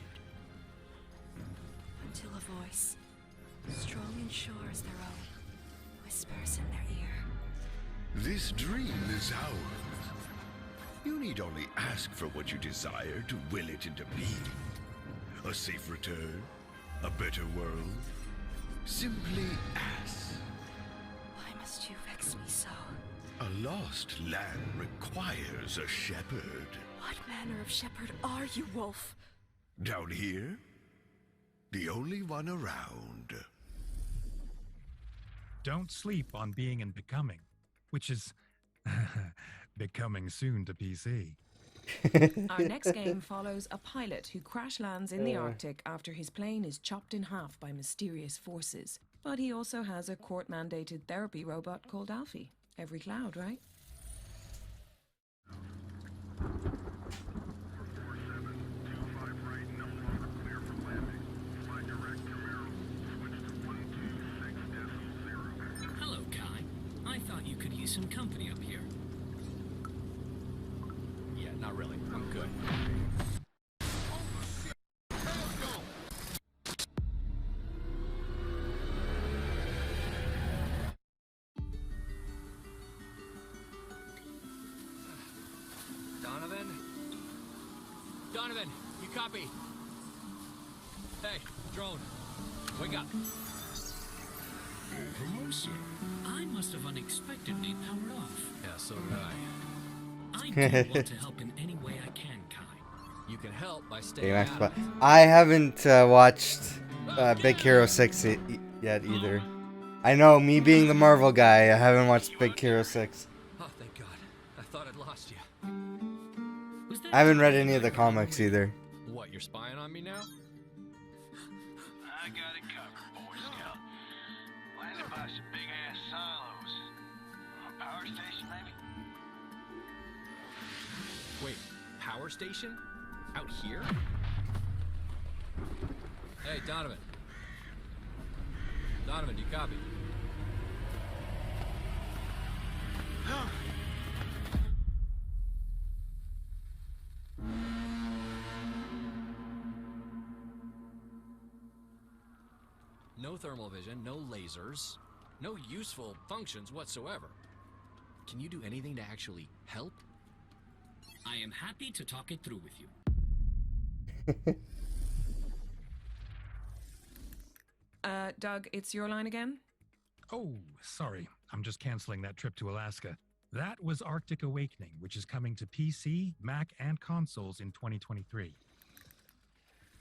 Until a voice, strong and sure as their own, whispers in their ear. This dream is ours. You need only ask for what you desire to will it into being. A safe return, a better world. Simply ask. Why must you vex me so? A lost lamb requires a shepherd. What manner of shepherd are you, Wolf? Down here? The only one around. Don't sleep on being and becoming, which is becoming soon to PC. Our next game follows a pilot who crash lands in the Arctic after his plane is chopped in half by mysterious forces. But he also has a court-mandated therapy robot called Alfie. Every cloud, right? Hello, Kai. I thought you could use some company up here. Yeah, not really. I'm good. Donovan, you copy? Hey, drone, wake up. Promotion. I must have unexpectedly powered off. Yeah, so did I. I do want to help in any way I can, Kai. You can help by staying out of it. I haven't watched Big Hero 6 yet either. I know, me being the Marvel guy, I haven't watched Big Hero 6. Oh, thank God. I thought I'd lost you. I haven't read any of the comics either. What, you're spying on me now? I got it covered, Boy Scout. Landed by some big-ass silos. A power station, maybe? Wait, power station? Out here? Hey, Donovan. Donovan, do you copy? No thermal vision, no lasers, no useful functions whatsoever. Can you do anything to actually help? I am happy to talk it through with you. Doug, it's your line again? Oh, sorry. I'm just canceling that trip to Alaska. That was Arctic Awakening, which is coming to PC, Mac, and consoles in 2023.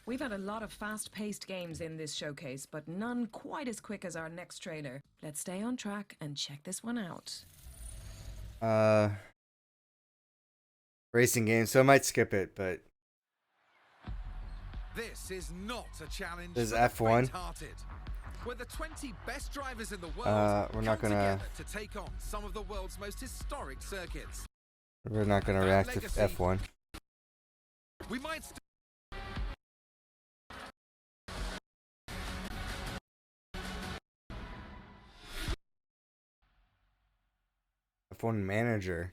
We've had a lot of fast-paced games in this showcase, but none quite as quick as our next trailer. Let's stay on track and check this one out. Racing game, so I might skip it, but this is not a challenge. This is F1. Where the 20 best drivers in the world we're not gonna to take on some of the world's most historic circuits. We're not gonna react to F1. We might F1 manager.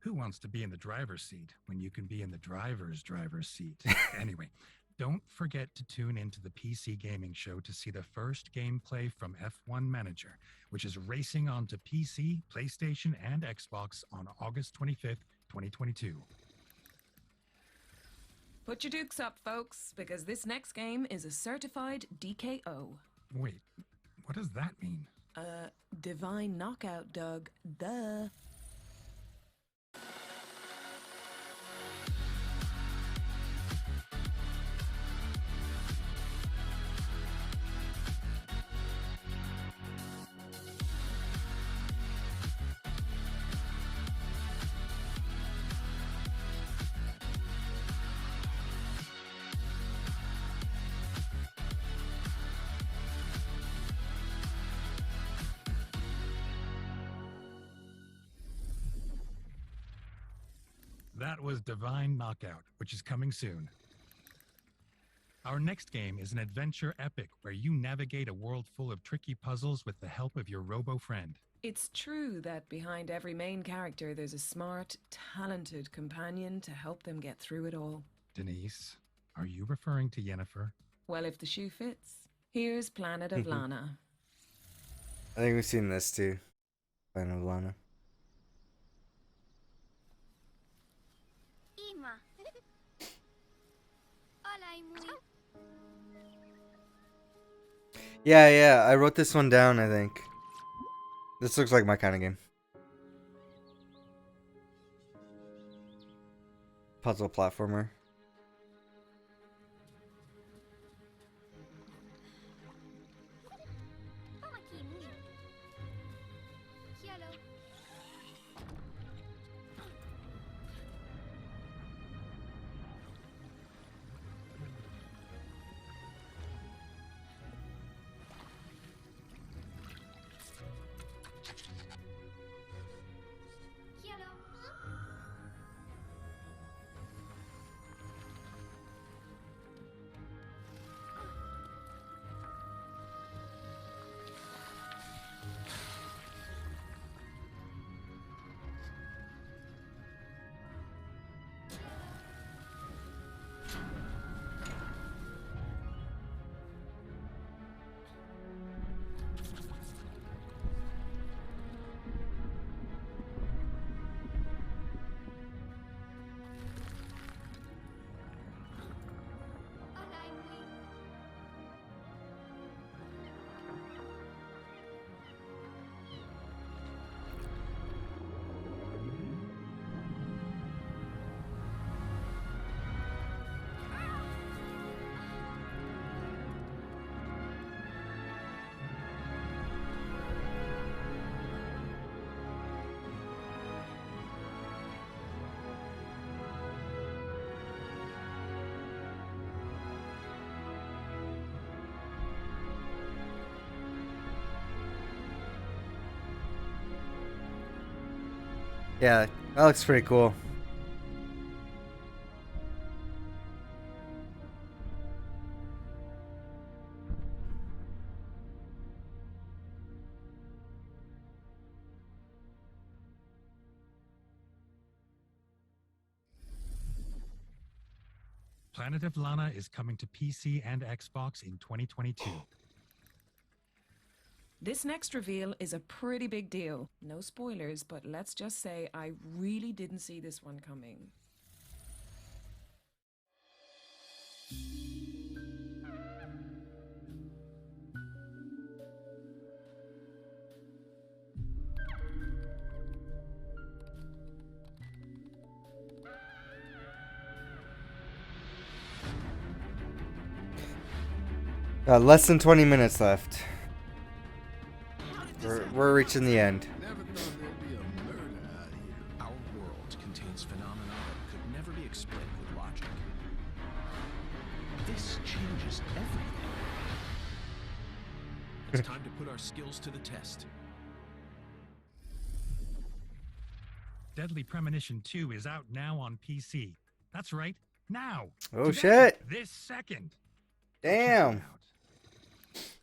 Who wants to be in the driver's seat when you can be in the driver's seat? Anyway, don't forget to tune into the PC Gaming Show to see the first gameplay from F1 Manager, which is racing onto PC, PlayStation, and Xbox on August 25th, 2022. Put your dukes up, folks, because this next game is a certified DKO. Wait, what does that mean? Divine knockout, Doug. Duh. That was Divine Knockout, which is coming soon. Our next game is an adventure epic where you navigate a world full of tricky puzzles with the help of your robo-friend. It's true that behind every main character there's a smart, talented companion to help them get through it all. Denise, are you referring to Yennefer? Well, if the shoe fits, here's Planet of Lana. I think we've seen this too. Planet of Lana. Yeah, I wrote this one down, I think. This looks like my kind of game. Puzzle platformer. Yeah, that looks pretty cool. Planet of Lana is coming to PC and Xbox in 2022. This next reveal is a pretty big deal. No spoilers, but let's just say I really didn't see this one coming. Less than 20 minutes left. We're reaching the end. Never thought there'd be a murder out here. Our world contains phenomena that could never be explained with logic. This changes everything. It's time to put our skills to the test. Deadly Premonition 2 is out now on PC. That's right, now. Oh, Today, shit. This second. Damn.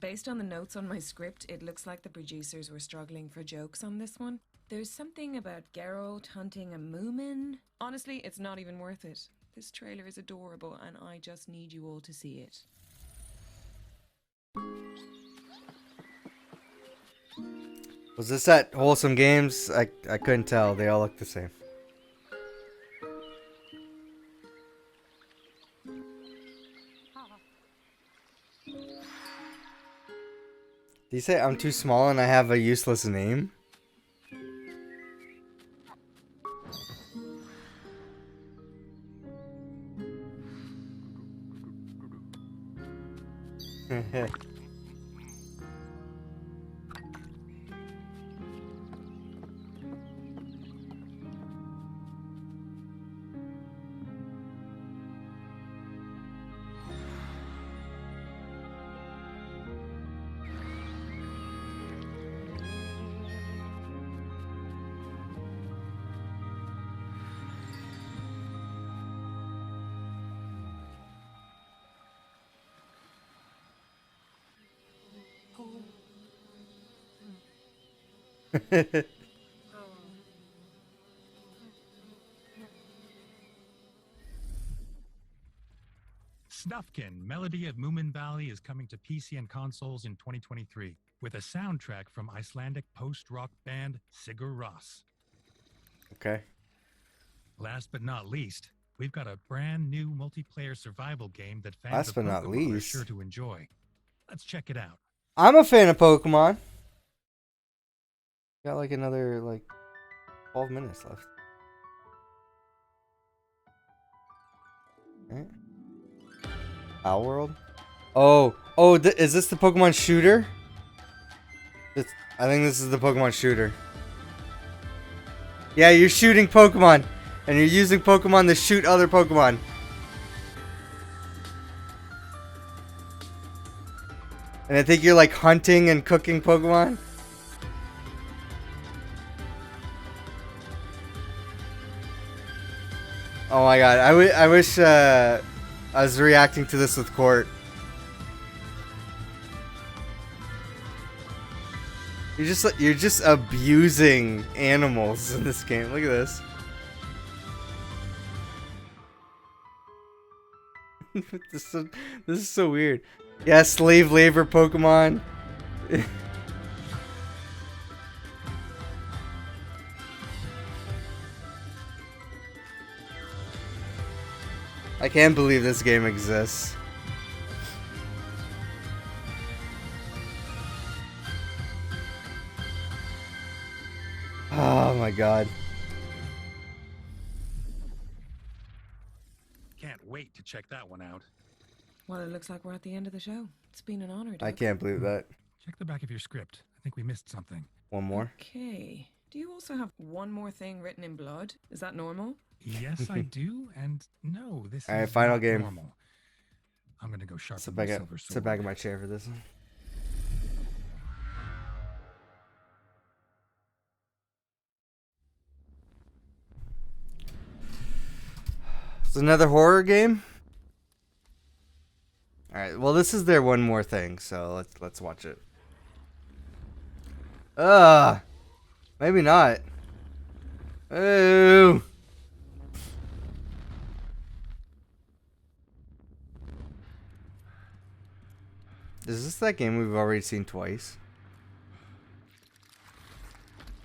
Based on the notes on my script, it looks like the producers were struggling for jokes on this one. There's something about Geralt hunting a moomin. Honestly, it's not even worth it. This trailer is adorable, and I just need you all to see it. Was this at Wholesome Games? I couldn't tell. They all look the same. Do you say I'm too small and I have a useless name? Snufkin, Melody of Moomin Valley is coming to PC and consoles in 2023 with a soundtrack from Icelandic post-rock band Sigur Rós. Okay. Last but not least, we've got a brand new multiplayer survival game that fans Last of but not Pokemon are least. sure to enjoy. Let's check it out. I'm a fan of Pokemon. Got like another 12 minutes left. Okay. Owl World? Oh, is this the Pokemon shooter? I think this is the Pokemon shooter. Yeah, you're shooting Pokemon, and you're using Pokemon to shoot other Pokemon. And I think you're like hunting and cooking Pokemon. Oh my god, I wish I was reacting to this with Court. You're just abusing animals in this game. Look at this. this is so weird. Yeah, slave labor Pokemon. I can't believe this game exists. Oh my god. Can't wait to check that one out. Well, it looks like we're at the end of the show. It's been an honor, Doug. I can't believe that. Check the back of your script. I think we missed something. One more? Okay. Do you also have one more thing written in blood? Is that normal? Yes, I do, and no, this Alright, is final not game. normal. I'm gonna go sharpen my silver sword. Sit back in my chair for this one. It's another horror game. All right. Well, this is their one more thing, so let's watch it. Maybe not. Ooh. Is this that game we've already seen twice?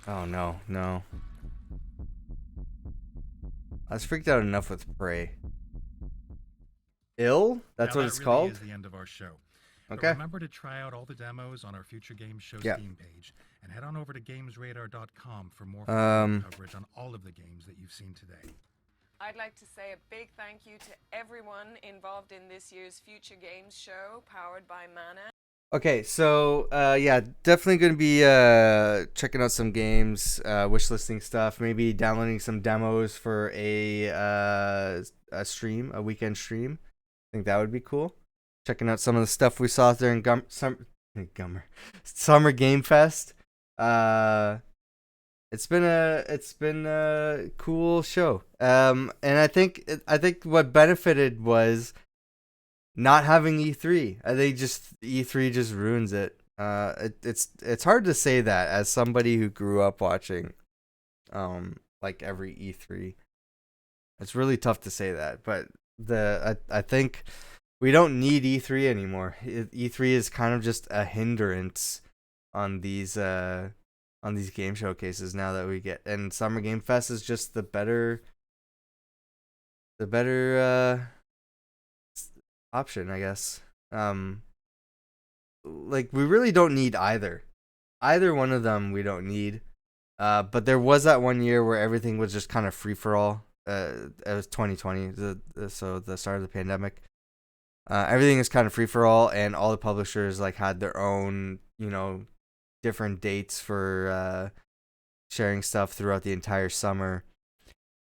Oh no, no. I was freaked out enough with Prey. Ill? That's what it's really called? Is the end of our show. Okay. But remember to try out all the demos on our Future Games Show Steam page, and head on over to gamesradar.com for more coverage on all of the games that you've seen today. I'd like to say a big thank you to everyone involved in this year's Future Games Show, powered by Mana. Okay, so yeah, definitely going to be checking out some games, wishlisting stuff, maybe downloading some demos for a stream, a weekend stream. I think that would be cool. Checking out some of the stuff we saw during Summer Game Fest. It's been a cool show. And I think what benefited was not having E3. I think E3 just ruins it. It's hard to say that as somebody who grew up watching like every E3. It's really tough to say that, but I think we don't need E3 anymore. E3 is kind of just a hindrance on these game showcases now that we get, and Summer Game Fest is just the better option, I guess. Like we really don't need either one of them. We don't need. But there was that one year where everything was just kind of free for all. It was 2020, so the start of the pandemic. Everything is kind of free for all, and all the publishers like had their own, different dates for sharing stuff throughout the entire summer,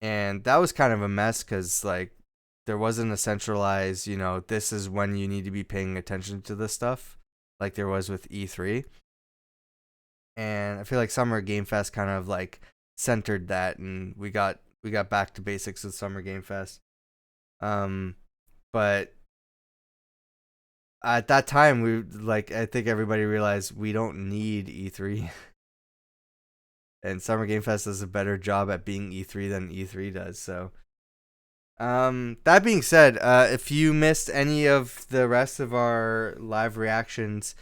and that was kind of a mess because like there wasn't a centralized, this is when you need to be paying attention to this stuff, like there was with E3. And I feel like Summer Game Fest kind of like centered that, and we got back to basics with Summer Game Fest. But at that time, I think everybody realized we don't need E3. And Summer Game Fest does a better job at being E3 than E3 does. So, that being said, if you missed any of the rest of our live reactions,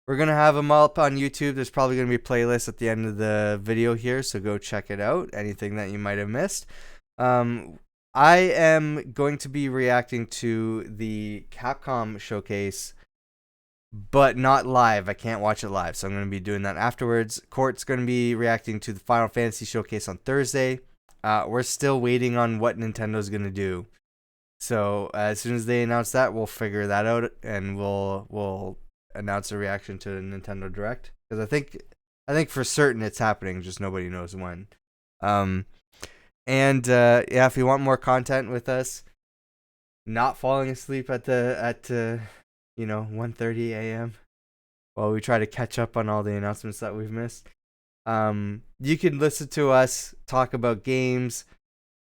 we're going to have them all up on YouTube. There's probably going to be playlists at the end of the video here, so go check it out. Anything that you might have missed. I am going to be reacting to the Capcom showcase, but not live. I can't watch it live, so I'm going to be doing that afterwards. Court's going to be reacting to the Final Fantasy showcase on Thursday. We're still waiting on what Nintendo's going to do. So as soon as they announce that, we'll figure that out, and we'll announce a reaction to the Nintendo Direct, because I think for certain it's happening, just nobody knows when. And if you want more content with us, not falling asleep at 1:30 a.m. while we try to catch up on all the announcements that we've missed, you can listen to us talk about games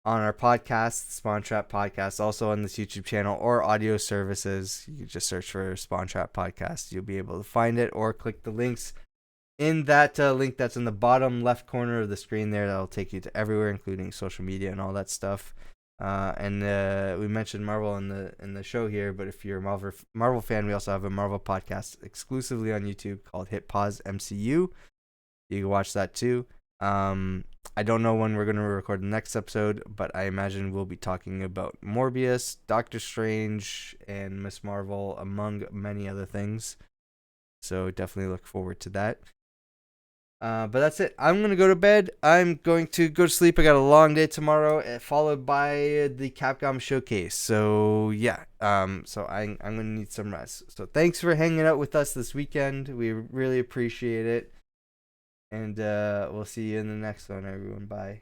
on our podcast, Spawn Trap Podcast, also on this YouTube channel or audio services. You can just search for Spawn Trap Podcast. You'll be able to find it, or click the links in that link that's in the bottom left corner of the screen there. That'll take you to everywhere, including social media and all that stuff. And we mentioned Marvel in the show here, but if you're a Marvel fan, we also have a Marvel podcast exclusively on YouTube called Hit Pause MCU. You can watch that too. I don't know when we're going to record the next episode, but I imagine we'll be talking about Morbius, Doctor Strange, and Miss Marvel, among many other things. So definitely look forward to that. But that's it. I'm going to go to bed. I'm going to go to sleep. I got a long day tomorrow, followed by the Capcom showcase. So yeah, so I'm going to need some rest. So thanks for hanging out with us this weekend. We really appreciate it. And we'll see you in the next one, everyone. Bye.